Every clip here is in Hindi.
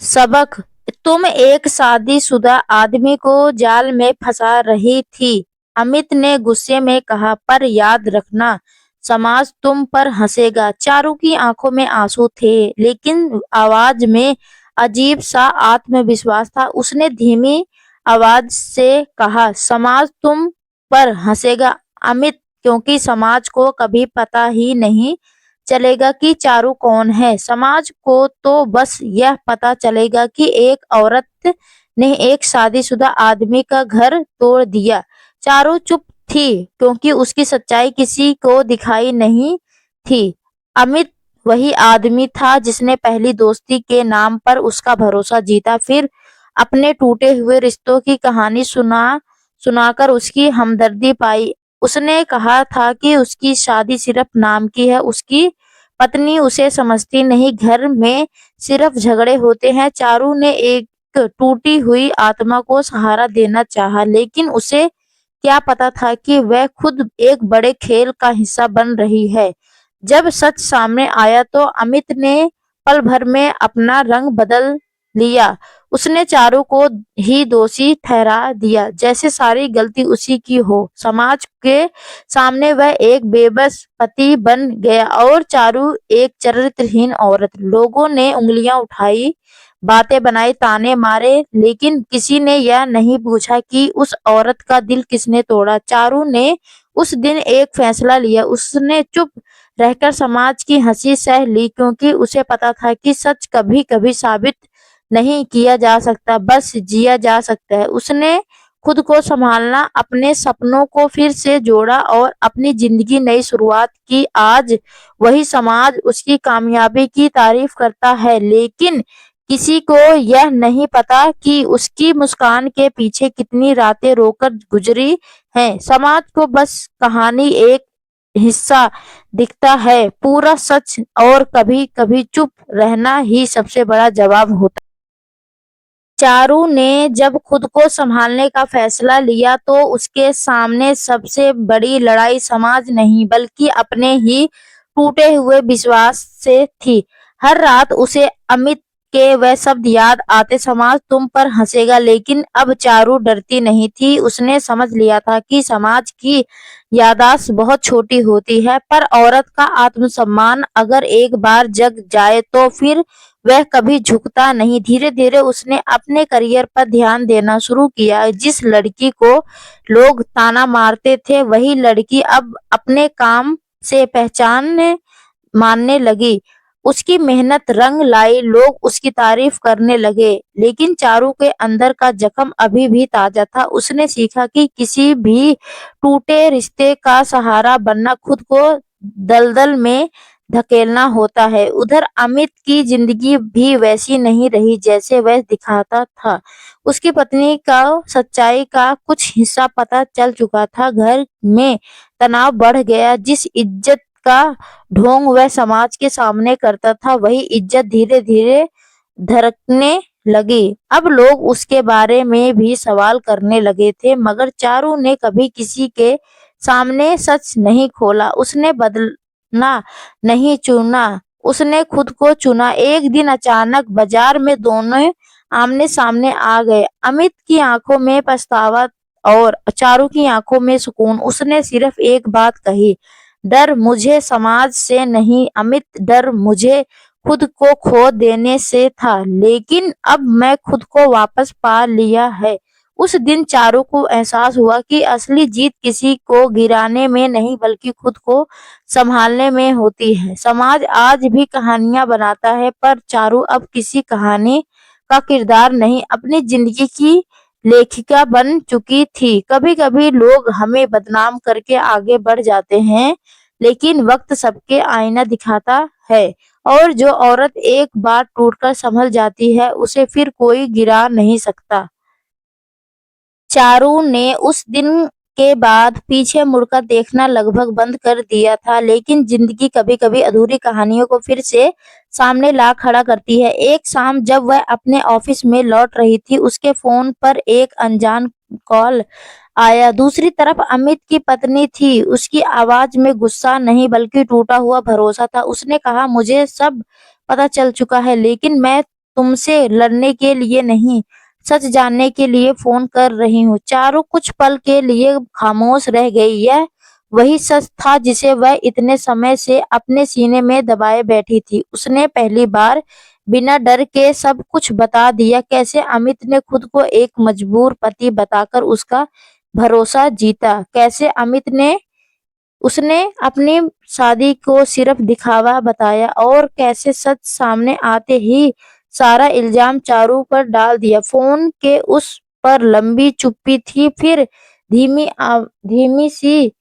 सबक, तुम एक शादीशुदा आदमी को जाल में फंसा रही थी, अमित ने गुस्से में कहा। पर याद रखना, समाज तुम पर हंसेगा। चारू की आंखों में आंसू थे, लेकिन आवाज में अजीब सा आत्मविश्वास था। उसने धीमी आवाज से कहा, समाज तुम पर हंसेगा अमित, क्योंकि समाज को कभी पता ही नहीं चलेगा कि चारू कौन है। समाज को तो बस यह पता चलेगा कि एक औरत ने एक शादीशुदा आदमी का घर तोड़ दिया। चारू चुप थी, क्योंकि उसकी सच्चाई किसी को दिखाई नहीं थी। अमित वही आदमी था जिसने पहली दोस्ती के नाम पर उसका भरोसा जीता, फिर अपने टूटे हुए रिश्तों की कहानी सुनाकर उसकी हमदर्दी पाई। उसने कहा था कि उसकी शादी सिर्फ नाम की है, उसकी पत्नी उसे समझती नहीं, घर में सिर्फ झगड़े होते हैं। चारू ने एक टूटी हुई आत्मा को सहारा देना चाहा, लेकिन उसे क्या पता था कि वह खुद एक बड़े खेल का हिस्सा बन रही है। जब सच सामने आया तो अमित ने पल भर में अपना रंग बदल लिया। उसने चारू को ही दोषी ठहरा दिया, जैसे सारी गलती उसी की हो। समाज के सामने वह एक बेबस पति बन गया और चारू एक चरित्रहीन औरत। लोगों ने उंगलियां उठाई, बातें बनाई, ताने मारे, लेकिन किसी ने यह नहीं पूछा कि उस औरत का दिल किसने तोड़ा। चारू ने उस दिन एक फैसला लिया। उसने चुप रहकर समाज की हंसी सह ली, क्योंकि उसे पता था कि सच कभी कभी साबित नहीं किया जा सकता, बस जिया जा सकता है। उसने खुद को संभालना, अपने सपनों को फिर से जोड़ा और अपनी जिंदगी नई शुरुआत की। आज वही समाज उसकी कामयाबी की तारीफ करता है, लेकिन किसी को यह नहीं पता कि उसकी मुस्कान के पीछे कितनी रातें रोकर गुजरी हैं। समाज को बस कहानी एक हिस्सा दिखता है, पूरा सच और कभी कभी चुप रहना ही सबसे बड़ा जवाब होता है। चारू ने जब खुद को संभालने का फैसला लिया तो उसके सामने सबसे बड़ी लड़ाई समाज नहीं, बल्कि अपने ही टूटे हुए विश्वास से थी। हर रात उसे अमित के वह शब्द याद आते, समाज तुम पर हंसेगा। लेकिन अब चारू डरती नहीं थी। उसने समझ लिया था कि समाज की याददाश्त बहुत छोटी होती है, पर औरत का आत्मसम्मान अगर एक बार जग जाए तो फिर वह कभी झुकता नहीं। धीरे धीरे उसने अपने करियर पर ध्यान देना शुरू किया। जिस लड़की को लोग ताना मारते थे, वही लड़की अब अपने काम से पहचान मानने लगी। उसकी मेहनत रंग लाई, लोग उसकी तारीफ करने लगे। लेकिन चारू के अंदर का जख्म अभी भी ताजा था। उसने सीखा कि किसी भी टूटे रिश्ते का सहारा बनना खुद को दलदल में धकेलना होता है। उधर अमित की जिंदगी भी वैसी नहीं रही जैसे वह दिखाता था। उसकी पत्नी का सच्चाई का कुछ हिस्सा पता चल चुका था। घर में तनाव बढ़ गया। जिस इज्जत का ढोंग वह समाज के सामने करता था, वही इज्जत धीरे धीरे धड़कने लगी। अब लोग उसके बारे में भी सवाल करने लगे थे, मगर चारू ने कभी किसी के सामने सच नहीं खोला। उसने बदलना नहीं चुना, उसने खुद को चुना। एक दिन अचानक बाजार में दोनों आमने सामने आ गए। अमित की आंखों में पछतावा और चारू की आंखों में सुकून। उसने सिर्फ एक बात कही, डर मुझे समाज से नहीं अमित, डर मुझे खुद को खो देने से था। लेकिन अब मैं खुद को वापस पा लिया है। उस दिन चारू को एहसास हुआ कि असली जीत किसी को गिराने में नहीं, बल्कि खुद को संभालने में होती है। समाज आज भी कहानियां बनाता है, पर चारू अब किसी कहानी का किरदार नहीं, अपनी जिंदगी की लेखिका बन चुकी थी। कभी कभी लोग हमें बदनाम करके आगे बढ़ जाते हैं, लेकिन वक्त सबके आईना दिखाता है, और जो औरत एक बार टूटकर संभल जाती है, उसे फिर कोई गिरा नहीं सकता। चारू ने उस दिन के बाद पीछे मुड़कर देखना लगभग बंद कर दिया था, लेकिन जिंदगी कभी-कभी अधूरी कहानियों को फिर से सामने ला खड़ा करती है। एक शाम जब वह अपने ऑफिस में लौट रही थी, उसके फोन पर एक अनजान कॉल आया। दूसरी तरफ अमित की पत्नी थी। उसकी आवाज में गुस्सा नहीं, बल्कि टूटा हुआ भरोसा था। उसने कहा, मुझे सब पता चल चुका है, लेकिन मैं तुमसे लड़ने के लिए नहीं, सच जानने के लिए फोन कर रही हूँ। चारू कुछ पल के लिए खामोश रह गई। यह वही सच था जिसे वह इतने समय से अपने सीने में दबाए बैठी थी। उसने पहली बार बिना डर के सब कुछ बता दिया। कैसे अमित ने खुद को एक मजबूर पति बताकर उसका भरोसा जीता, कैसे अमित ने उसने अपनी शादी को सिर्फ दिखावा बताया, और कैसे सच सामने आते ही सारा इल्जाम चारू पर डाल दिया। फोन के उस पर लंबी चुप्पी थी, फिर धीमी सी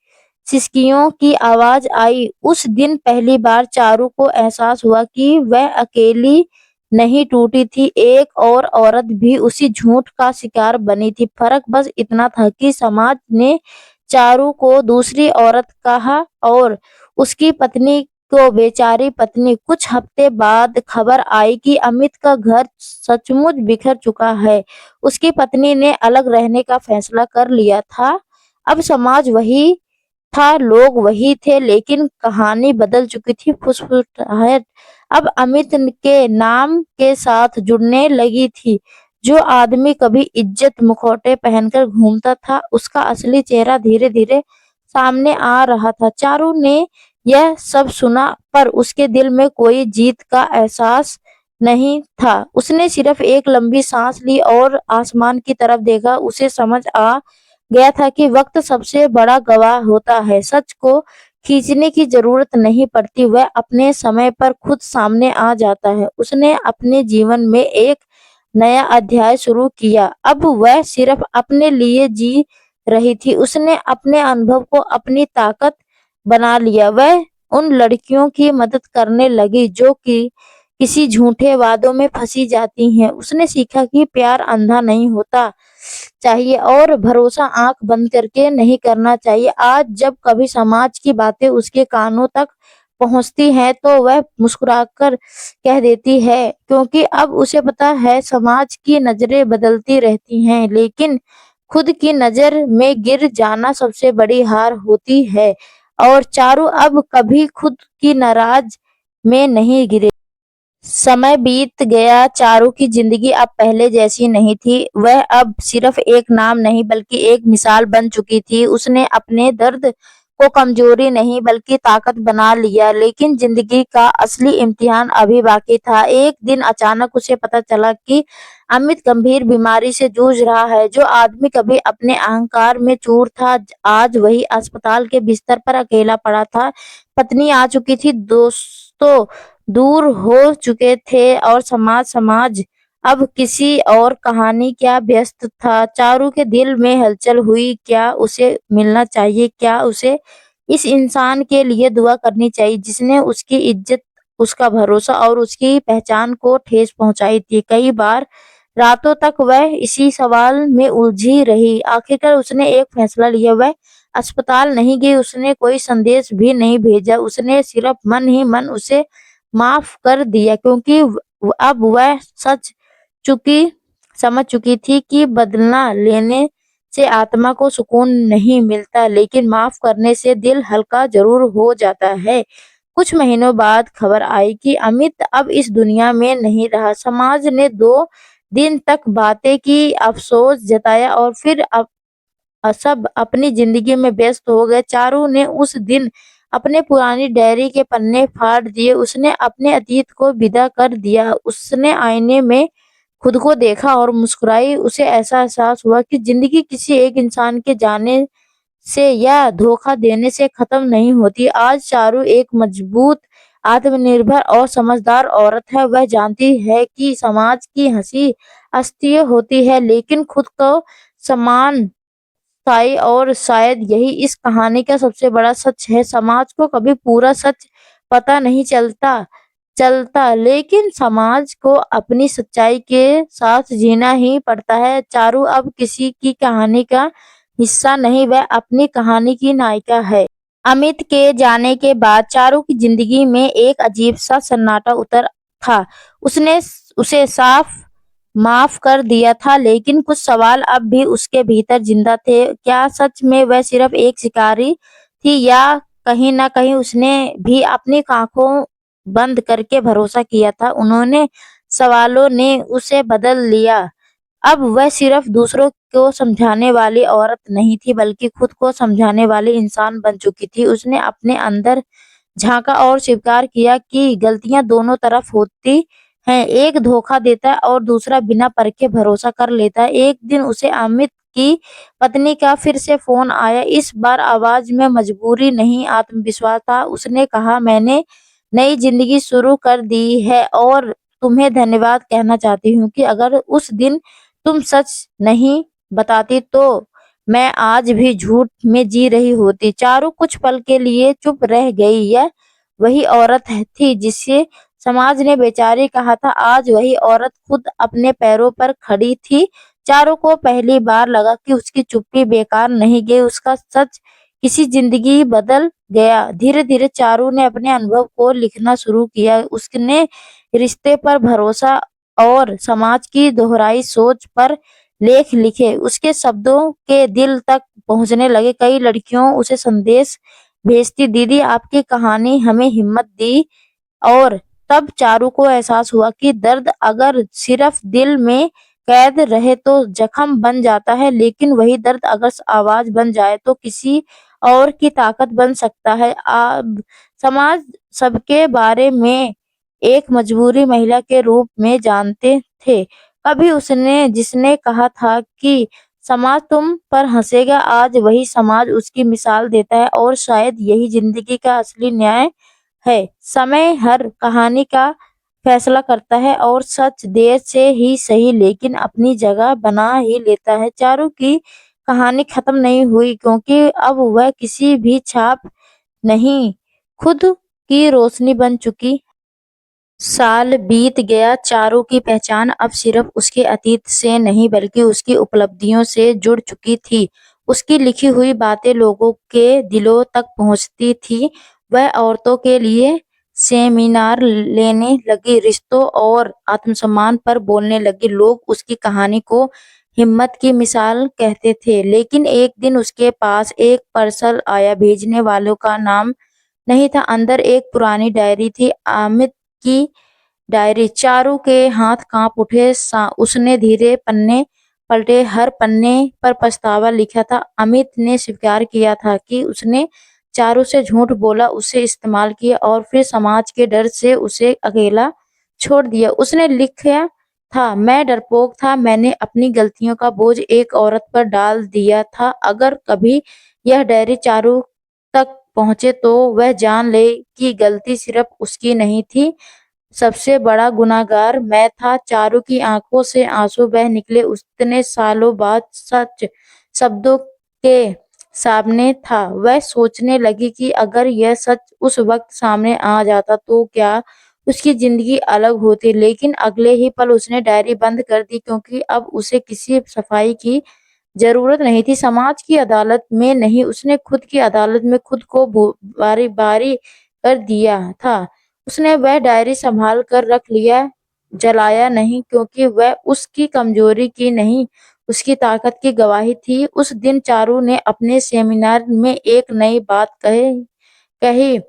सिसकियों की आवाज आई। उस दिन पहली बार चारू को एहसास हुआ कि वह अकेली नहीं टूटी थी, एक और औरत भी उसी झूठ का शिकार बनी थी। फर्क बस इतना था कि समाज ने चारू को दूसरी औरत कहा और उसकी पत्नी को बेचारी पत्नी। कुछ हफ्ते बाद खबर आई कि अमित का घर सचमुच बिखर चुका है। उसकी पत्नी ने अलग रहने का फैसला कर लिया था। अब समाज वही था, लोग वही थे, लेकिन कहानी बदल चुकी थी। फुसफुसाहट अब अमित के नाम के साथ जुड़ने लगी थी। जो आदमी कभी इज्जत मुखौटे पहनकर घूमता था, उसका असली चेहरा धीरे धीरे सामने आ रहा था। चारू ने यह सब सुना, पर उसके दिल में कोई जीत का एहसास नहीं था। उसने सिर्फ एक लंबी सांस ली और आसमान की तरफ देखा। उसे समझ आ गया था कि वक्त सबसे बड़ा गवाह होता है। सच को खींचने की जरूरत नहीं पड़ती, वह अपने समय पर खुद सामने आ जाता है। उसने अपने जीवन में एक नया अध्याय शुरू किया। अब वह सिर्फ अपने लिए जी रही थी। उसने अपने अनुभव को अपनी ताकत बना लिया। वह उन लड़कियों की मदद करने लगी जो कि किसी झूठे वादों में फंसी जाती हैं। उसने सीखा कि प्यार अंधा नहीं होता चाहिए और भरोसा आंख बंद करके नहीं करना चाहिए। आज जब कभी समाज की बातें उसके कानों तक पहुंचती हैं, तो वह मुस्कुराकर कह देती है, क्योंकि अब उसे पता है समाज की नजरें बदलती रहती हैं, लेकिन खुद की नजर में गिर जाना सबसे बड़ी हार होती है। और चारू अब कभी खुद की नाराज में नहीं गिरे। समय बीत गया। चारू की जिंदगी अब पहले जैसी नहीं थी। वह अब सिर्फ एक नाम नहीं बल्कि एक मिसाल बन चुकी थी। उसने अपने दर्द को कमजोरी नहीं बल्कि ताकत बना लिया। लेकिन जिंदगी का असली इम्तिहान अभी बाकी था। एक दिन अचानक उसे पता चला कि अमित गंभीर बीमारी से जूझ रहा है। जो आदमी कभी अपने अहंकार में चूर था, आज वही अस्पताल के बिस्तर पर अकेला पड़ा था। पत्नी आ चुकी थी, दोस्तों दूर हो चुके थे, और समाज अब किसी और कहानी क्या व्यस्त था। चारू के दिल में हलचल हुई। क्या उसे मिलना चाहिए? क्या उसे इस इंसान के लिए दुआ करनी चाहिए जिसने उसकी इज्जत, उसका भरोसा और उसकी पहचान को ठेस पहुंचाई थी? कई बार रातों तक वह इसी सवाल में उलझी रही। आखिरकार उसने एक फैसला लिया। वह अस्पताल नहीं गई, उसने कोई संदेश भी नहीं भेजा, उसने सिर्फ मन ही मन उसे माफ कर दिया, क्योंकि अब वह चुकी समझ चुकी थी कि बदला लेने से आत्मा को सुकून नहीं मिलता, लेकिन माफ करने से दिल हल्का जरूर हो जाता है। कुछ महीनों बाद खबर आई कि अमित अब इस दुनिया में नहीं रहा। समाज ने 2 दिन तक बातें की, अफसोस जताया और फिर सब अपनी जिंदगी में व्यस्त हो गए। चारू ने उस दिन अपने पुरानी डायरी के पन्ने फाड़ दिए। उसने अपने अतीत को विदा कर दिया। उसने आईने में खुद को देखा और मुस्कुराई। उसे ऐसा एहसास हुआ कि जिंदगी किसी एक इंसान के जाने से या धोखा देने से खत्म नहीं होती। आज चारू एक मजबूत, आत्मनिर्भर और समझदार औरत है। वह जानती है कि समाज की हंसी अस्थिर होती है, लेकिन खुद को सम्मान साई, और शायद यही इस कहानी का सबसे बड़ा सच है। समाज को कभी पूरा सच पता नहीं चलता, लेकिन समाज को अपनी सच्चाई के साथ जीना ही पड़ता है। चारू अब किसी की कहानी का हिस्सा नहीं, वह अपनी कहानी की नायिका है। अमित के जाने के बाद चारू की जिंदगी में एक अजीब सा सन्नाटा उतर था। उसने उसे साफ माफ कर दिया था, लेकिन कुछ सवाल अब भी उसके भीतर जिंदा थे। क्या सच में वह सिर्फ एक शिकारी थी, या कहीं ना कहीं उसने भी अपनी आंखों बंद करके भरोसा किया था? उन्होंने सवालों ने उसे बदल लिया। अब वह सिर्फ दूसरों को समझाने वाली औरत नहीं थी, बल्कि खुद को समझाने वाली इंसान बन चुकी थी। उसने अपने अंदर झांका और स्वीकार किया कि गलतियां दोनों तरफ होती हैं। एक धोखा देता है और दूसरा बिना परखे भरोसा कर लेता है। एक दिन उसे अमित की पत्नी का फिर से फोन आया। इस बार आवाज में मजबूरी नहीं, आत्मविश्वास था। उसने कहा, मैंने नई जिंदगी शुरू कर दी है और तुम्हें धन्यवाद कहना चाहती हूँ कि अगर उस दिन तुम सच नहीं बताती तो मैं आज भी झूठ में जी रही होती। चारू कुछ पल के लिए चुप रह गई। यह वही औरत थी जिसे समाज ने बेचारी कहा था। आज वही औरत खुद अपने पैरों पर खड़ी थी। चारू को पहली बार लगा कि उसकी चुप्पी बेकार नहीं गई, उसका सच किसी जिंदगी बदल गया। धीरे धीरे चारू ने अपने अनुभव को लिखना शुरू किया। उसने रिश्ते पर भरोसा और समाज की दोहराई सोच पर लेख लिखे। उसके शब्दों के दिल तक पहुंचने लगे। कई लड़कियों उसे संदेश भेजती, दीदी आपकी कहानी हमें हिम्मत दी। और तब चारू को एहसास हुआ कि दर्द अगर सिर्फ दिल में कैद रहे तो जख्म बन जाता है, लेकिन वही दर्द अगर आवाज बन जाए तो किसी और की ताकत बन सकता है। अब समाज सबके बारे में एक मजबूरी महिला के रूप में जानते थे। कभी उसने जिसने कहा था कि समाज तुम पर हंसेगा, आज वही समाज उसकी मिसाल देता है। और शायद यही जिंदगी का असली न्याय है। समय हर कहानी का फैसला करता है और सच देर से ही सही लेकिन अपनी जगह बना ही लेता है। चारू की कहानी खत्म नहीं हुई, क्योंकि अब वह किसी भी छाप नहीं, खुद की रोशनी बन चुकी। साल बीत गया। चारू की पहचान अब सिर्फ उसके अतीत से नहीं बल्कि उसकी उपलब्धियों से जुड़ चुकी थी। उसकी लिखी हुई बातें लोगों के दिलों तक पहुंचती थी। वह औरतों के लिए सेमिनार लेने लगी, रिश्तों और आत्मसम्मान पर बोलने लगी। लोग उसकी कहानी को हिम्मत की मिसाल कहते थे। लेकिन एक दिन उसके पास एक पार्सल आया। भेजने वालों का नाम नहीं था, अंदर एक पुरानी डायरी थी, अमित की डायरी। चारू के हाथ कांप उठे। उसने धीरे पन्ने पलटे। हर पन्ने पर पछतावा लिखा था। अमित ने स्वीकार किया था कि उसने चारू से झूठ बोला, उसे इस्तेमाल किया और फिर समाज के डर से उसे अकेला छोड़ दिया। उसने लिखा था, मैं डरपोक था, मैंने अपनी गलतियों का बोझ एक औरत पर डाल दिया था। अगर कभी यह डायरी चारू तक पहुंचे तो वह जान ले कि गलती सिर्फ उसकी नहीं थी, सबसे बड़ा गुनहगार मैं था। चारू की आंखों से आंसू बह निकले। उतने सालों बाद सच शब्दों के सामने था। वह सोचने लगी कि अगर यह सच उस वक्त सामने आ जाता तो क्या उसकी जिंदगी अलग होती। लेकिन अगले ही पल उसने डायरी बंद कर दी, क्योंकि अब उसे किसी सफाई की जरूरत नहीं थी। समाज की अदालत में नहीं, उसने खुद की अदालत में खुद को बारी बारी कर दिया था। उसने वह डायरी संभाल कर रख लिया, जलाया नहीं, क्योंकि वह उसकी कमजोरी की नहीं, उसकी ताकत की गवाही थी। उस दिन चारू ने अपने सेमिनार में एक नई बात कही,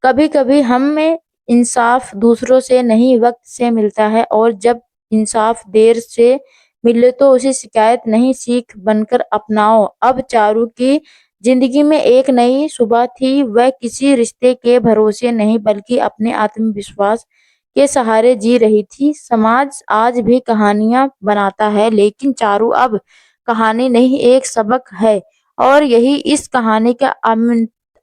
कभी कभी हमें इंसाफ दूसरों से नहीं वक्त से मिलता है, और जब इंसाफ देर से मिले तो उसे शिकायत नहीं, सीख बनकर अपनाओ। अब चारू की जिंदगी में एक नई सुबह थी। वह किसी रिश्ते के भरोसे नहीं बल्कि अपने आत्मविश्वास के सहारे जी रही थी। समाज आज भी कहानियां बनाता है, लेकिन चारू अब कहानी नहीं, एक सबक है। और यही इस कहानी का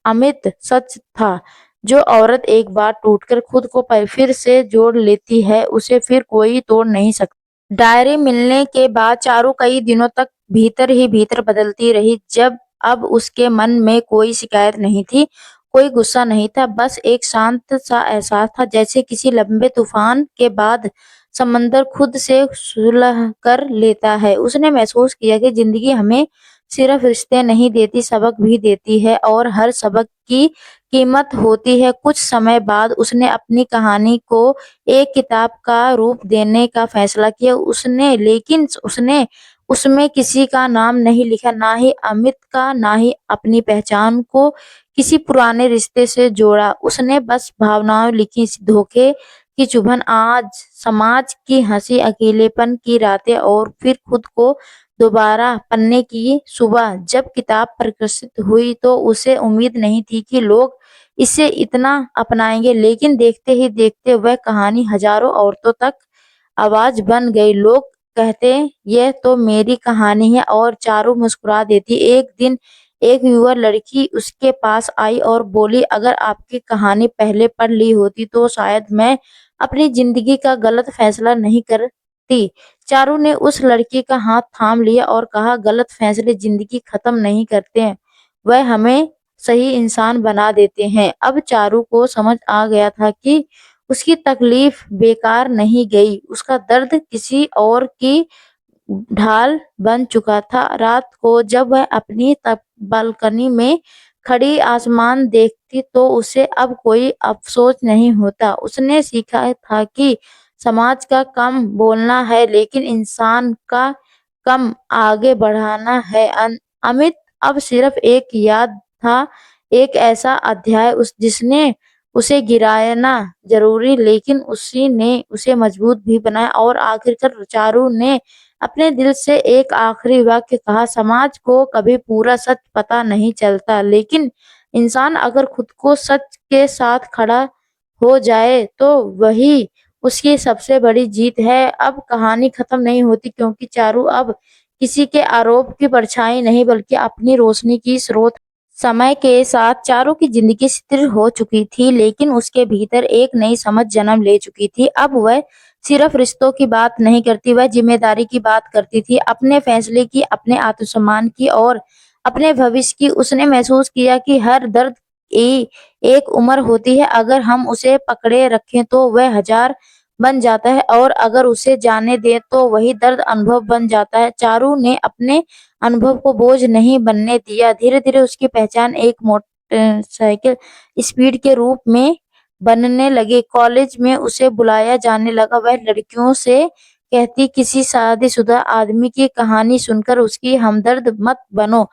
अमित सच था। जो औरत एक बार टूटकर खुद को फिर से जोड़ लेती है, उसे फिर कोई तोड़ नहीं सकता। डायरी मिलने के बाद चारू कई दिनों तक भीतर ही भीतर बदलती रही। जब अब उसके मन में कोई शिकायत नहीं थी, कोई गुस्सा नहीं था, बस एक शांत सा एहसास था, जैसे किसी लंबे तूफान के बाद समंदर खुद से सुलह कर लेता है। उसने महसूस किया कि जिंदगी हमें सिर्फ रिश्ते नहीं देती, सबक भी देती है, और हर सबक की कीमत होती है। कुछ समय बाद उसने अपनी कहानी को एक किताब का रूप देने का फैसला किया। उसने उसमें किसी का नाम नहीं लिखा, ना ही अमित का, ना ही अपनी पहचान को किसी पुराने रिश्ते से जोड़ा। उसने बस भावनाएं लिखी, धोखे की चुभन, आज समाज की हंसी, अकेलेपन की रातें और फिर खुद को दोबारा पन्ने की सुबह। जब किताब प्रकाशित हुई तो उसे उम्मीद नहीं थी कि लोग इसे इतना अपनाएंगे, लेकिन देखते ही देखते वह कहानी हजारों औरतों तक आवाज बन गई। लोग कहते, यह तो मेरी कहानी है, और चारू मुस्कुरा देती। एक दिन एक युवा लड़की उसके पास आई और बोली, अगर आपकी कहानी पहले पढ़ ली होती तो शायद मैं अपनी जिंदगी का गलत फैसला नहीं करती। चारू ने उस लड़की का हाथ थाम लिया और कहा, गलत फैसले जिंदगी खत्म नहीं करते हैं, वह हमें सही इंसान बना देते हैं। अब चारू को समझ आ गया था कि उसकी तकलीफ बेकार नहीं गई, उसका दर्द किसी और की ढाल बन चुका था। रात को जब वह अपनी बालकनी में खड़ी आसमान देखती तो उसे अब कोई अफसोस नहीं होता। उसने सीखा था कि समाज का कम बोलना है, लेकिन इंसान का कम आगे बढ़ाना है। अमित अब सिर्फ एक याद था, एक ऐसा अध्याय जिसने उसे गिराना जरूरी, लेकिन उसी ने उसे मजबूत भी बनाया। और आखिरकार चारू ने अपने दिल से एक आखिरी वाक्य कहा, समाज को कभी पूरा सच पता नहीं चलता, लेकिन इंसान अगर खुद को सच के साथ खड़ा हो जाए तो वही उसकी सबसे बड़ी जीत है। अब कहानी खत्म नहीं होती, क्योंकि चारू अब किसी के आरोप की परछाई नहीं, बल्कि अपनी रोशनी की स्रोत। समय के साथ चारू की जिंदगी स्थिर हो चुकी थी, लेकिन उसके भीतर एक नई समझ जन्म ले चुकी थी। अब वह सिर्फ रिश्तों की बात नहीं करती, वह जिम्मेदारी की बात करती थी, अपने फैसले की, अपने आत्मसम्मान की और अपने भविष्य की। उसने महसूस किया कि हर दर्द की एक उम्र होती है, अगर हम उसे पकड़े रखें तो वह हजार बन जाता है, और अगर उसे जाने दें तो वही दर्द अनुभव बन जाता है। चारू ने अपने अनुभव को बोझ नहीं बनने दिया। धीरे धीरे उसकी पहचान एक मोटरसाइकिल स्पीड के रूप में बनने लगी। कॉलेज में उसे बुलाया जाने लगा। वह लड़कियों से कहती, किसी शादीशुदा आदमी की कहानी सुनकर उसकी हमदर्द मत बनो,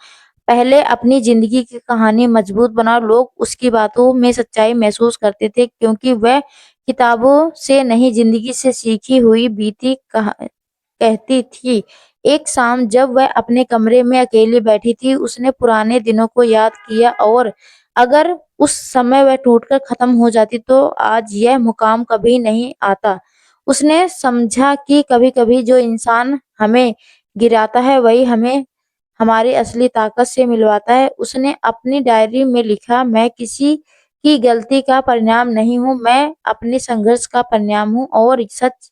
पहले अपनी जिंदगी की कहानी मजबूत बनाओ। लोग उसकी बातों में सच्चाई महसूस करते थे, क्योंकि वह किताबों से नहीं, जिंदगी से सीखी हुई बीती कहती थी। एक शाम जब वह अपने कमरे में अकेली बैठी थी, उसने पुराने दिनों को याद किया, और अगर उस समय वह टूटकर खत्म हो जाती तो आज यह मुकाम कभी नहीं आता। उसने समझा कि कभी-कभी जो इंसान हमें गिराता है वही हमें हमारी असली ताकत से मिलवाता है। उसने अपनी डायरी में लिखा, मैं किसी की गलती का परिणाम नहीं हूँ, मैं अपने संघर्ष का परिणाम हूँ। और सच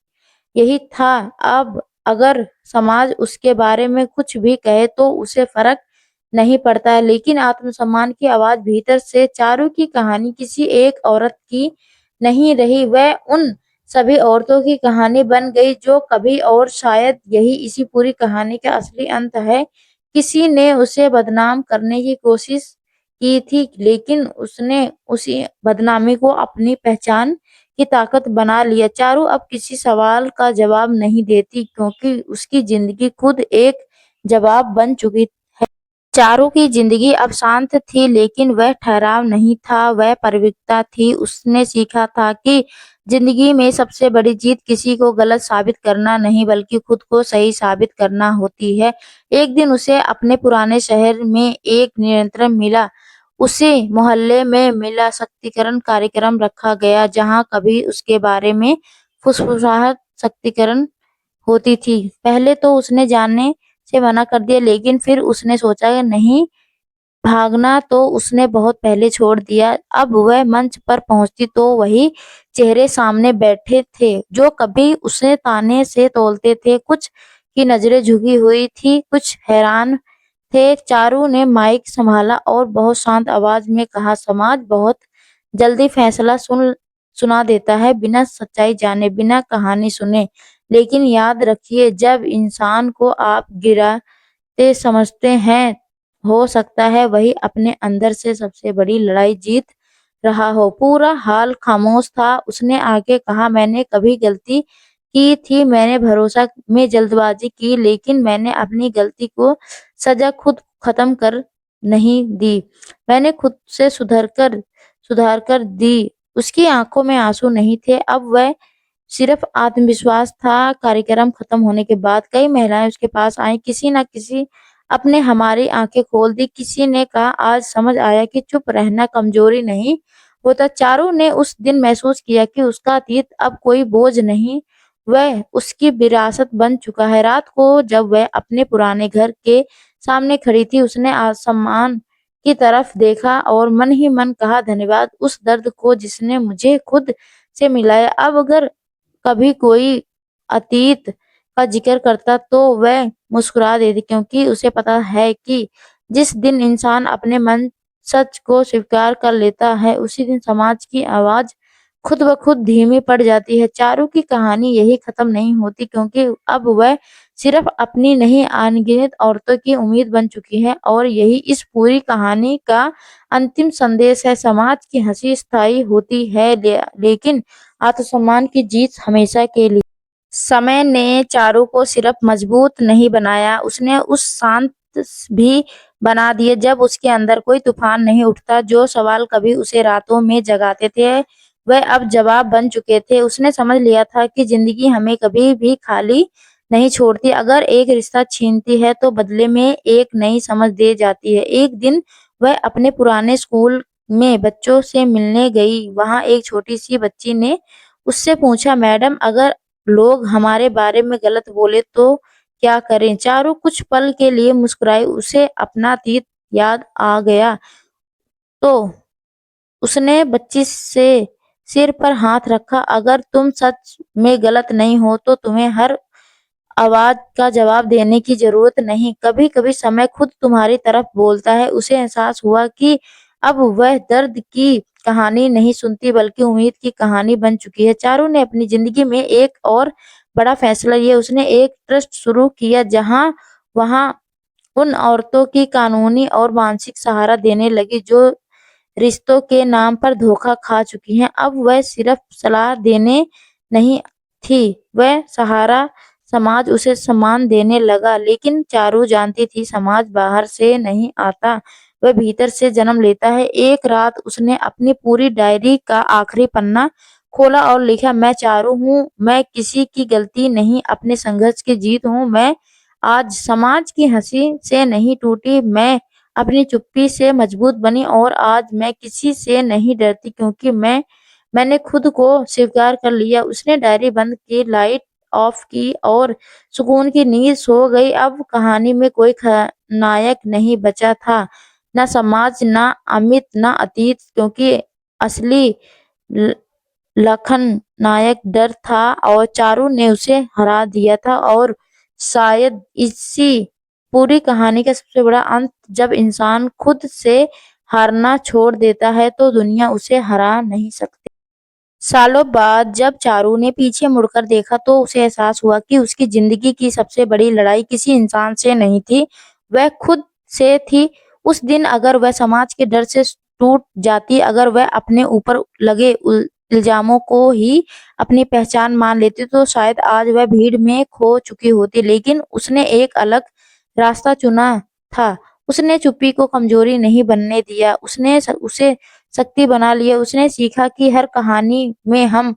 यही था। अब अगर समाज उसके बारे में कुछ भी कहे तो उसे फर्क नहीं पड़ता है, लेकिन आत्मसम्मान की आवाज भीतर से। चारू की कहानी किसी एक औरत की नहीं रही, वह उन सभी औरतों की कहानी बन गई जो कभी, और शायद यही इसी पूरी कहानी का असली अंत है। किसी ने उसे बदनाम करने की कोशिश की थी, लेकिन उसने उसी बदनामी को अपनी पहचान की ताकत बना लिया। चारू अब किसी सवाल का जवाब नहीं देती, क्योंकि उसकी जिंदगी खुद एक जवाब बन चुकी है। चारू की जिंदगी अब शांत थी, लेकिन वह ठहराव नहीं था, वह पवित्रता थी। उसने सीखा था कि जिंदगी में सबसे बड़ी जीत किसी को गलत साबित करना नहीं, बल्कि खुद को सही साबित करना होती है। एक दिन उसे अपने पुराने शहर में एक नियंत्रण मिला। उसे मोहल्ले में मिला सशक्तिकरण कार्यक्रम रखा गया, जहाँ कभी उसके बारे में फुसफुसाहट सशक्तिकरण होती थी। पहले तो उसने जाने से मना कर दिया, लेकिन फिर उसने सोचा नहीं, भागना तो उसने बहुत पहले छोड़ दिया। अब वह मंच पर पहुंचती तो वही चेहरे सामने बैठे थे जो कभी उसे ताने से तोलते थे। कुछ की नजरें झुकी हुई थी, कुछ हैरान थे। चारू ने माइक संभाला और बहुत शांत आवाज में कहा, समाज बहुत जल्दी फैसला सुना देता है, बिना सच्चाई जाने, बिना कहानी सुने। लेकिन याद रखिए, जब इंसान को आप गिराते समझते हैं, हो सकता है वही अपने अंदर से सबसे बड़ी लड़ाई जीत रहा हो। पूरा हाल खामोश था। उसने आगे कहा, मैंने कभी गलती की थी, मैंने भरोसा में जल्दबाजी की, लेकिन मैंने अपनी गलती को सजा खुद खत्म कर नहीं दी, मैंने खुद से सुधार कर दी। उसकी आंखों में आंसू नहीं थे, अब वह सिर्फ आत्मविश्वास था। कार्यक्रम खत्म होने के बाद कई महिलाएं उसके पास आईं, किसी न किसी अपने हमारी आंखें खोल दी। किसी ने कहा, आज समझ आया कि चुप रहना कमजोरी नहीं होता। चारू ने उस दिन महसूस किया कि उसका अतीत अब कोई बोझ नहीं, वह उसकी विरासत बन चुका है। रात को जब वह अपने पुराने घर के सामने खड़ी थी, उसने आसमान की तरफ देखा और मन ही मन कहा, धन्यवाद उस दर्द को जिसने मुझे खुद से मिलाया। अब अगर कभी कोई अतीत का जिक्र करता तो वह मुस्कुरा देती, क्योंकि उसे पता है कि जिस दिन इंसान अपने मन सच को स्वीकार कर लेता है, उसी दिन समाज की आवाज खुद ब खुद धीमी पड़ जाती है। चारू की कहानी यही खत्म नहीं होती, क्योंकि अब वह सिर्फ अपनी नहीं, अनगिनत औरतों की उम्मीद बन चुकी है, और यही इस पूरी कहानी का अंतिम संदेश है। समाज की हंसी स्थायी होती है, लेकिन आत्मसम्मान की जीत हमेशा के लिए। समय ने चारू को सिर्फ मजबूत नहीं बनाया, उसने उस शांत भी बना दिए। जब उसके अंदर कोई तूफान नहीं उठता, जो सवाल कभी उसे रातों में जगाते थे वह अब जवाब बन चुके थे। उसने समझ लिया था कि जिंदगी हमें कभी भी खाली नहीं छोड़ती। अगर एक रिश्ता छीनती है तो बदले में एक नई समझ दे जाती है। एक दिन वह अपने पुराने स्कूल में बच्चों से मिलने गई। वहां एक छोटी सी बच्ची ने उससे पूछा, मैडम अगर लोग हमारे बारे में गलत बोले तो क्या करें? चारू कुछ पल के लिए मुस्कुराई, उसे अपना अतीत याद आ गया। तो उसने बच्ची से सिर पर हाथ रखा, अगर तुम सच में गलत नहीं हो तो तुम्हें हर आवाज का जवाब देने की जरूरत नहीं। कभी कभी समय खुद तुम्हारी तरफ बोलता है। उसे एहसास हुआ कि अब वह दर्द की कहानी नहीं सुनती, बल्कि उम्मीद की कहानी बन चुकी है। चारू ने अपनी जिंदगी में एक और बड़ा फैसला लिया। उसने एक ट्रस्ट शुरू किया, जहां वहां उन औरतों की कानूनी और मानसिक सहारा देने लगी जो रिश्तों के नाम पर धोखा खा चुकी हैं। अब वह सिर्फ सलाह देने नहीं थी, वह सहारा। समाज उसे सम्मान देने लगा, लेकिन चारू जानती थी समाज बाहर से नहीं आता, वह भीतर से जन्म लेता है। एक रात उसने अपनी पूरी डायरी का आखिरी पन्ना खोला और लिखा, मैं चारू हूँ, मैं किसी की गलती नहीं, अपने संघर्ष की जीत हूँ। मैं आज समाज की हंसी से नहीं टूटी, मैं अपनी चुप्पी से मजबूत बनी, और आज मैं किसी से नहीं डरती, क्योंकि मैंने खुद को स्वीकार कर लिया। उसने डायरी बंद की, लाइट ऑफ की और सुकून की नींद सो गई। अब कहानी में कोई नायक नहीं बचा था, ना समाज, ना अमित, ना अतीत, क्योंकि असली ल- लखन नायक डर था, और चारू ने उसे हरा दिया था। और शायद इसी पूरी कहानी का सबसे बड़ा अंत, जब इंसान खुद से हारना छोड़ देता है तो दुनिया उसे हरा नहीं सकती। सालों बाद जब चारू ने पीछे मुड़कर देखा तो उसे एहसास हुआ कि उसकी जिंदगी की सबसे बड़ी लड़ाई किसी इंसान से नहीं थी, वह खुद से थी। उस दिन अगर वह समाज के डर से टूट जाती, अगर वह अपने ऊपर लगे इल्जामों को ही अपनी पहचान मान लेती, तो शायद आज वह भीड़ में खो चुकी होती। लेकिन उसने एक अलग रास्ता चुना था। उसने चुप्पी को कमजोरी नहीं बनने दिया, उसने उसे शक्ति बना लिया। उसने सीखा कि हर कहानी में हम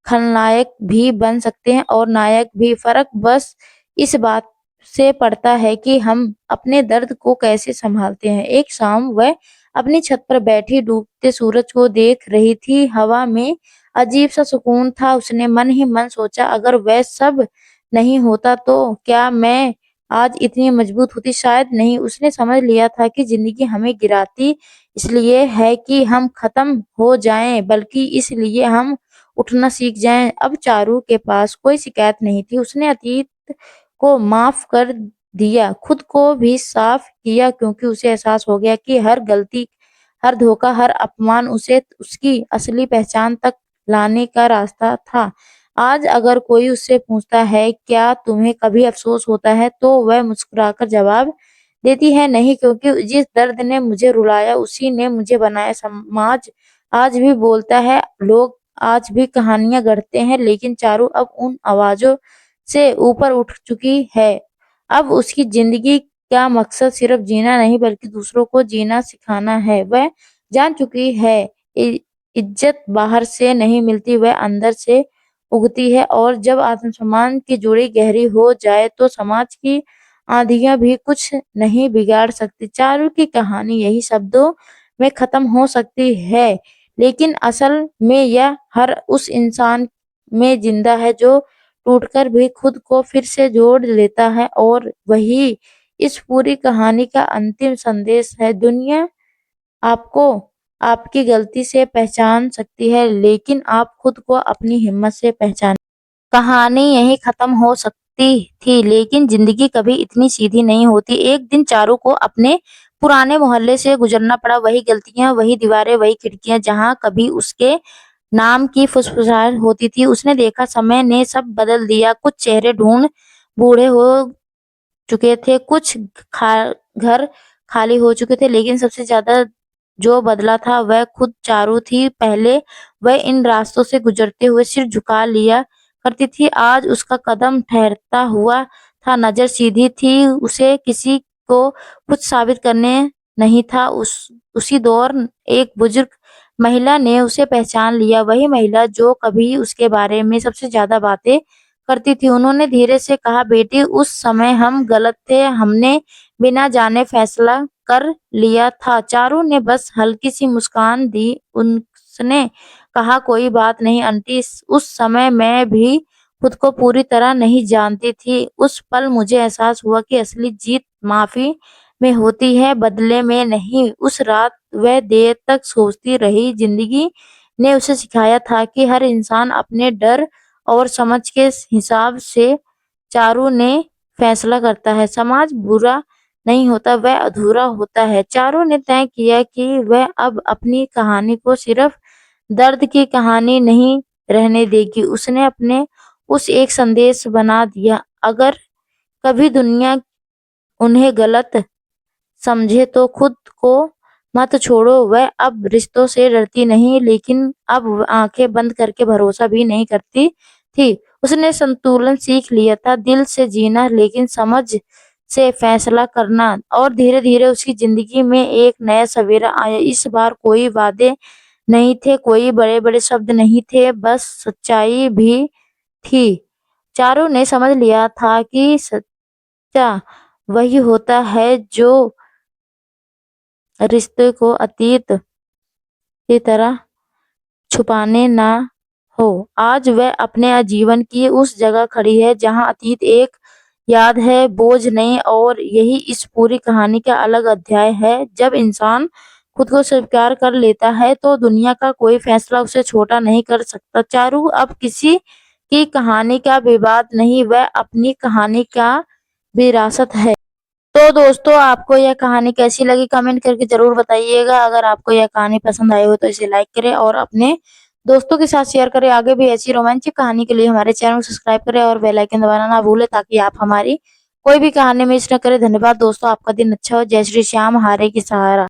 खलनायक भी बन सकते हैं और नायक भी। फर्क बस इस बात से पड़ता है कि हम अपने दर्द को कैसे संभालते हैं। एक शाम वह अपनी छत पर बैठी डूबते सूरज को देख रही थी। हवा में अजीब सा सुकून था। उसने मन ही मन सोचा, अगर वह सब नहीं होता तो क्या मैं आज इतनी मजबूत होती? शायद नहीं। उसने समझ लिया था कि जिंदगी हमें गिराती इसलिए है कि हम खत्म हो जाएं, बल्कि इसलिए हम उठना सीख जाएं। अब चारू के पास कोई शिकायत नहीं थी। उसने अतीत को माफ कर दिया, खुद को भी साफ किया, क्योंकि उसे एहसास हो गया कि हर गलती, हर धोखा, हर अपमान उसे उसकी असली पहचान तक लाने का रास्ता था। आज अगर कोई उससे पूछता है, क्या तुम्हें कभी अफसोस होता है, तो वह मुस्कुराकर जवाब देती है, नहीं, क्योंकि जिस दर्द ने मुझे रुलाया उसी ने मुझे बनाया। समाज आज भी बोलता है, लोग आज भी कहानियां गढ़ते हैं, लेकिन चारू अब उन आवाजों से ऊपर उठ चुकी है। अब उसकी जिंदगी का मकसद सिर्फ जीना नहीं, बल्कि दूसरों को जीना सिखाना है। वह जान चुकी है इज्जत बाहर से नहीं मिलती, वह अंदर से उगती है। और जब आत्मसम्मान की जुड़ी गहरी हो जाए तो समाज की आंधियां भी कुछ नहीं बिगाड़ सकती। चारू की कहानी यही शब्दों में खत्म हो सकती है, लेकिन असल में यह हर उस इंसान में जिंदा है जो टूटकर भी खुद को फिर से जोड़ लेता है। और वही इस पूरी कहानी का अंतिम संदेश है। दुनिया आपको आपकी गलती से पहचान सकती है, लेकिन आप खुद को अपनी हिम्मत से पहचान। कहानी यहीं खत्म हो सकती थी, लेकिन जिंदगी कभी इतनी सीधी नहीं होती। एक दिन चारू को अपने पुराने मोहल्ले से गुजरना पड़ा। वही गलियां, वही दीवारें, वही खिड़कियां जहां कभी उसके नाम की फुसफुसाहट होती थी। उसने देखा समय ने सब बदल दिया। कुछ चेहरे ढूंढ बूढ़े हो चुके थे, कुछ घर खाली हो चुके थे, लेकिन सबसे ज्यादा जो बदला था वह खुद चारू थी। पहले वह इन रास्तों से गुजरते हुए सिर झुका लिया करती थी, आज उसका कदम ठहरता हुआ था, नजर सीधी थी। उसे किसी को कुछ साबित करने नहीं था। उसी दौर एक बुजुर्ग महिला ने उसे पहचान लिया, वही महिला जो कभी उसके बारे में सबसे ज्यादा बातें करती थी। उन्होंने धीरे से कहा, बेटी उस समय हम गलत थे, हमने बिना जाने फैसला कर लिया था। चारू ने बस हल्की सी मुस्कान दी। उसने कहा, कोई बात नहीं आंटी, उस समय मैं भी खुद को पूरी तरह नहीं जानती थी। उस पल मुझे एहसास हुआ कि असली जीत माफी में होती है, बदले में नहीं। उस रात वह देर तक सोचती रही। जिंदगी ने उसे सिखाया था कि हर इंसान अपने डर और समझ के हिसाब से चारू ने फैसला करता है। समाज बुरा नहीं होता, वह अधूरा होता है। चारू ने तय किया कि वह अब अपनी कहानी को सिर्फ दर्द की कहानी नहीं रहने देगी। उसने अपने उस एक संदेश बना दिया, अगर कभी दुनिया उन्हें गलत समझे तो खुद को मत छोड़ो। वह अब रिश्तों से डरती नहीं, लेकिन अब वह आंखें बंद करके भरोसा भी नहीं करती थी। उसने संतुलन सीख लिया था, दिल से जीना लेकिन समझ से फैसला करना। और धीरे धीरे उसकी जिंदगी में एक नया सवेरा आया। इस बार कोई वादे नहीं थे, कोई बड़े बड़े शब्द नहीं थे, बस सच्चाई भी थी। चारों ने समझ लिया था कि सच्चा वही होता है जो रिश्ते को अतीत की तरह छुपाने ना हो। आज वह अपने जीवन की उस जगह खड़ी है जहां अतीत एक याद है, बोझ नहीं। और यही इस पूरी कहानी का अलग अध्याय है। जब इंसान खुद को स्वीकार कर लेता है तो दुनिया का कोई फैसला उसे छोटा नहीं कर सकता। चारू अब किसी की कहानी का विवाद नहीं, वह अपनी कहानी का विरासत है। तो दोस्तों, आपको यह कहानी कैसी लगी कमेंट करके जरूर बताइएगा। अगर आपको यह कहानी पसंद आई हो तो इसे लाइक करें और अपने दोस्तों के साथ शेयर करें। आगे भी ऐसी रोमांचक कहानी के लिए हमारे चैनल को सब्सक्राइब करें और बेल आइकन दबाना ना भूलें, ताकि आप हमारी कोई भी कहानी मिस न करें। धन्यवाद दोस्तों, आपका दिन अच्छा हो। जय श्री श्याम, हारे की सहारा।